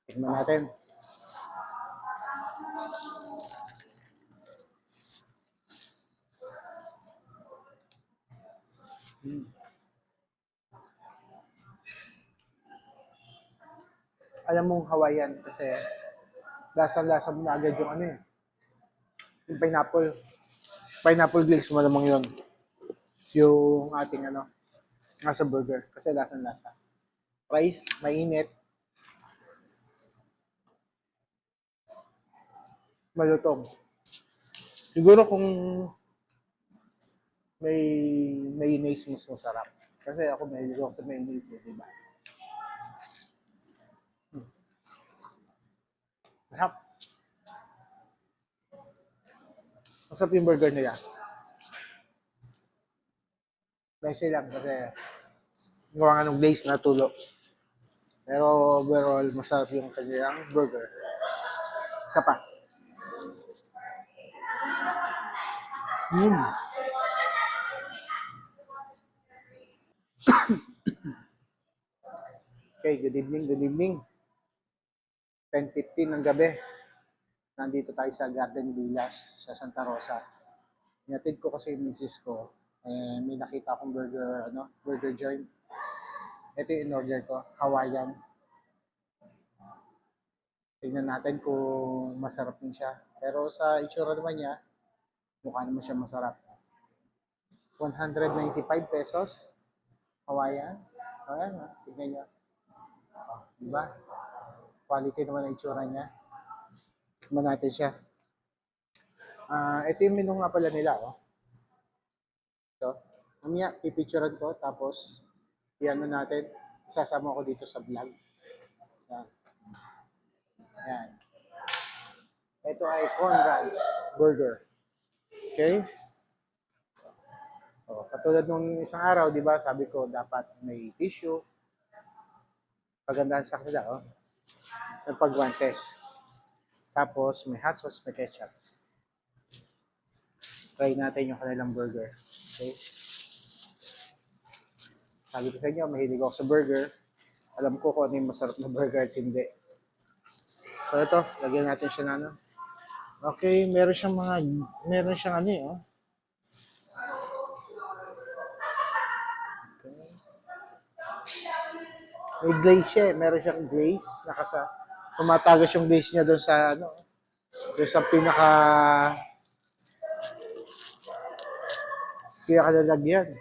Tignan natin. Alam mong Hawaiian kasi lasa-lasa mo na agad yung ano eh. Yung pineapple. Pineapple glaze, malamang yun. Yung ating ano, nasa burger. Kasi lasang-lasa. Rice, mainit. Malutong. Siguro kung may mayonnaise mas masarap. Kasi ako mahilig ako sa mayonnaise eh, diba? Masarap. Masarap yung burger nila. Nice lang kasi gawa nga ng glaze na tulo. Pero overall, masarap yung kanilang burger. Isa pa. Okay, good evening, good evening. 10:15 ng gabi. Nandito tayo sa Garden Villas sa Santa Rosa. Inatid ko kasi yung misis ko. May nakita akong burger joint. Ito yung in-order ko, Hawaiian. Tingnan natin kung masarap din siya. Pero sa itsura naman niya, mukha naman siya masarap. 195 pesos, Hawaiian. Ayan, tingnan niyo. Diba? Quality naman ang itsura niya. Tignan natin siya. Ito yung menu nga pala nila. Oh. Ito. Mamaya, pipicturean ko. Tapos, iano natin. Isasama ko dito sa vlog. Yan. Yan. Ito ay Conrad's Burger. Okay? So, katulad nung isang araw, di ba, sabi ko, dapat may tissue. Pagandahan sa kanila, oh. May pag-guantes. Tapos, may hot sauce, may ketchup. Try natin yung kanilang burger. Okay? Sabi ko sa inyo, mahilig ako sa burger. Alam ko kung ano yung masarap na burger at hindi. So, ito, lagyan natin siya na ano. Okay, meron siyang ano eh, oh. Okay. May glaze siya eh. Meron siyang glaze. Tumatagas yung glaze niya doon sa ano. Doon sa pinakalalagyan.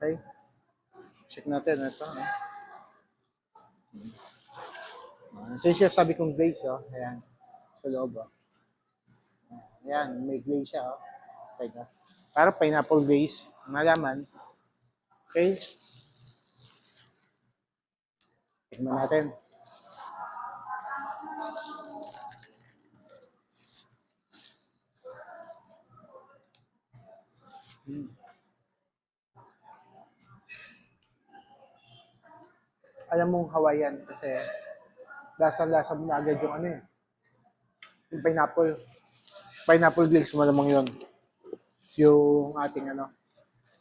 Okay. Check natin ito. So siya sabi kong glaze, oh. Ayan. Sa loob, oh. Ayan, may glaze siya, oh. Okay, no? Parang pineapple glaze. Malaman. Okay. Tignan natin. Alam mong Hawaiian kasi lasa-lasa mo na agad yung ano eh. Yung pineapple. Pineapple glaze, malamang yun. Yung ating ano,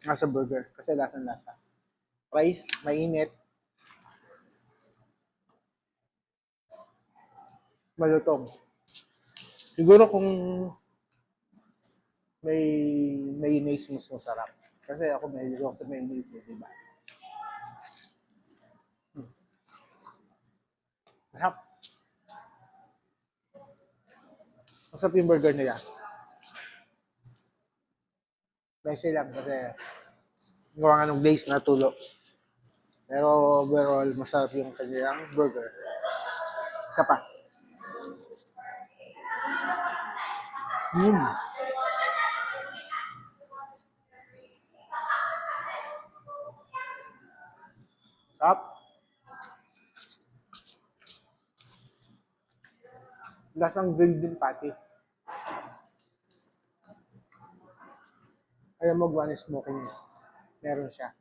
nasa burger. Kasi lasang-lasa. Rice, mainit. Malutong. Siguro kung may mayonnaise mas masarap. Kasi ako mahilig ako sa mayonnaise, eh, diba? Masarap. Masarap yung burger nila. Nice lang kasi gawa nga ng glaze na tulo. Pero overall, masarap yung kanilang burger. Isa pa. Sarap. Lasang grilled din patty. Alam mo, guan smoking niya. Meron siya.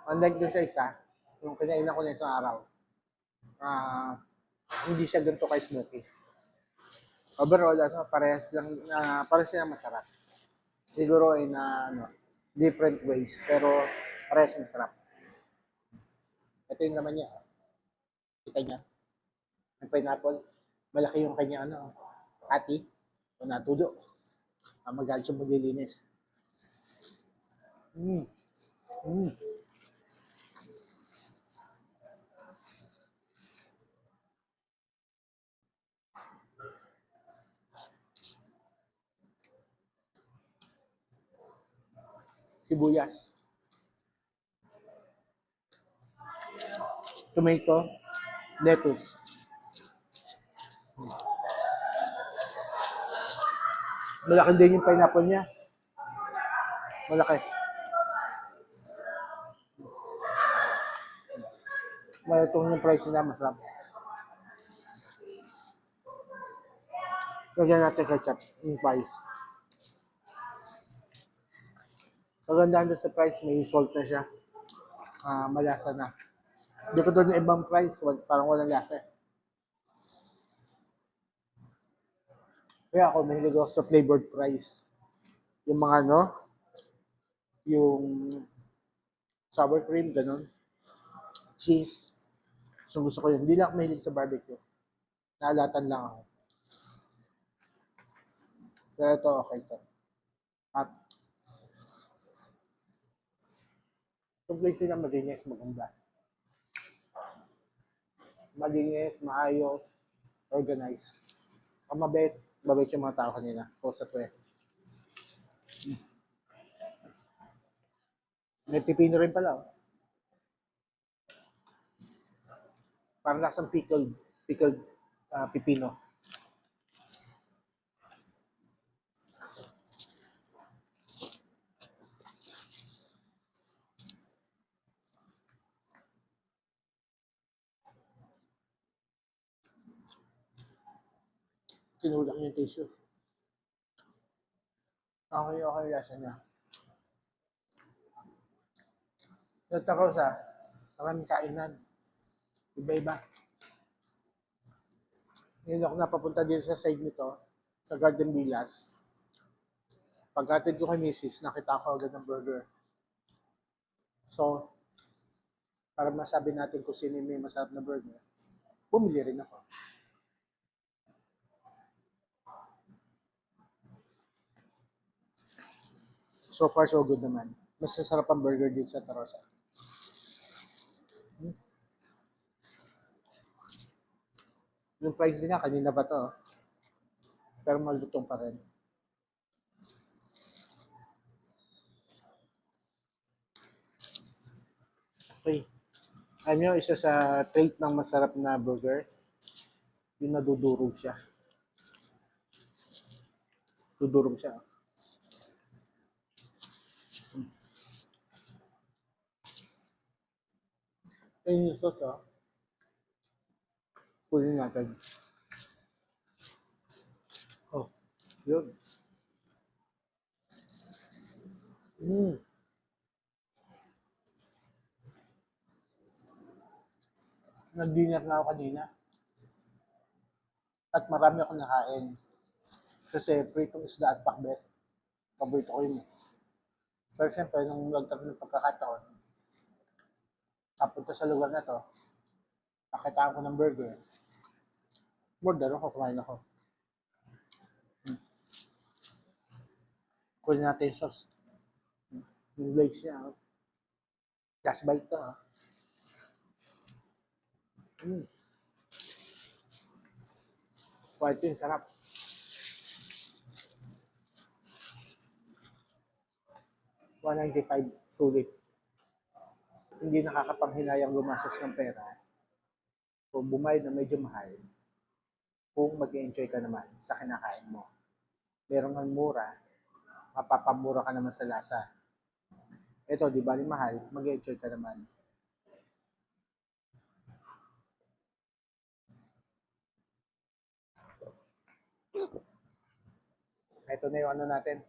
Unlike dun sa isa, yung kinainan ko na isang araw, hindi siya ganito kay smoky. Overall, parehas lang masarap. Siguro in different ways, pero parehas masarap. Ito yung laman niya. Kita niya. May pineapple. Malaki yung kanya ati. O natudo. Magalit siya maglilinis. Mm. Mm. Sibuyas. Tomato. Lettuce. Malaki din yung pineapple niya. Malaki. Malatong yung price nila, masarap. Lagyan natin ketchup, yung price. Kagandahan doon sa price, may salt na siya. Malasa na. Hindi ko doon yung ibang price, parang walang lasa. Kaya ako, mahilig ako sa flavored fries. Yung mga yung sour cream, ganun. Cheese. So gusto ko yun. Hindi lang ako mahilig sa barbecue. Naalatan lang ako. Pero ito, okay to. At yung place nila malinis, maganda. Malinis, maayos, organized. Ang mabait yung mga tao kanina. Kausap ko eh. May pipino rin pala. Oh. Parang lasang pickled pipino. Kinulang yung tissue. Okay, lasa niya. Nagtaka ko sa maraming kainan. Iba-iba. Ngayon ako napapunta dito sa side nito, sa Garden Villas. Pagkatid ko kay Mrs., nakita ko agad ng burger. So, para masabi natin kung sino may masarap na burger, bumili rin ako. So far, so good naman. Mas masarap ang burger dito sa Tarosa. Yung price din nga, kanina pa to. Pero malutong pa rin. Okay. Alam nyo, isa sa trait ng masarap na burger, yung nadudurog siya. Dudurog siya. Ayun yung sauce, oh. Kunin natin. Oh, yun. Mm. Nag-dinner na ako kanina. At marami akong nakain. Kasi pritong isda at pakbet. Paborito ko yun. Pero siyempre, nung nagkaroon ng pagkakataon, kapunta sa lugar na to, nakitaan ko ng burger. Order ako, kumain ako. Kunin natin yung sauce. Yung legs niya, oh. Last bite to, ah. Quality yung sarap. $195, sulit. Hindi nakakapanghinayang gumastos ng pera. Kung bumayad na medyo mahal, kung mag-enjoy ka naman sa kinakain mo. Meron ng mura, mapapamura ka naman sa lasa. Ito, di ba mahal, mag-enjoy ka naman. Ito na yung ano natin.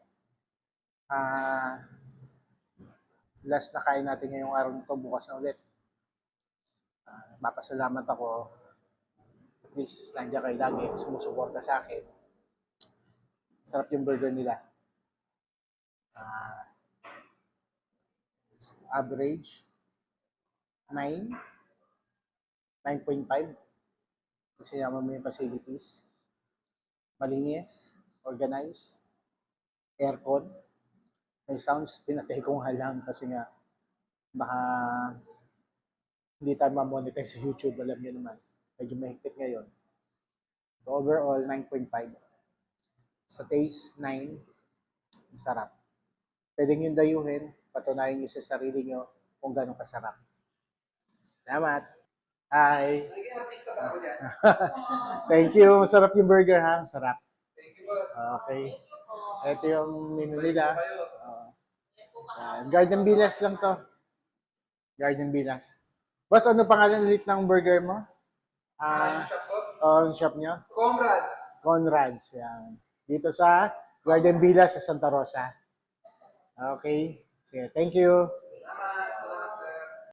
Last na kain natin ngayong araw nito, bukas na ulit. Mapasalamat ako. At least, nandiyan kayo lagi, sumusuporta sa akin. Sarap yung burger nila. Average, 9. 9.5. Kasi naman mo yung facilities. Malinis, organized, aircon, may sounds. Pinatay ko nga lang kasi nga baka hindi tayo ma-monetize sa YouTube. Alam niyo naman, medyo mahigpit ngayon. So overall, 9.5. Sa taste, 9. Masarap. Pwede nyo dayuhin, patunayan nyo sa sarili nyo kung gano'ng kasarap. Salamat! Hi! Thank you. Masarap yung burger ha. Masarap. Okay. Ito yung menu nila. Garden Villas lang to. Garden Villas. Boss, ano pangalan ulit ng burger mo? Ang shop nyo? Comrades. Conrad's. Yan. Dito sa Garden Villas sa Santa Rosa. Okay. Sige, thank you. Salamat.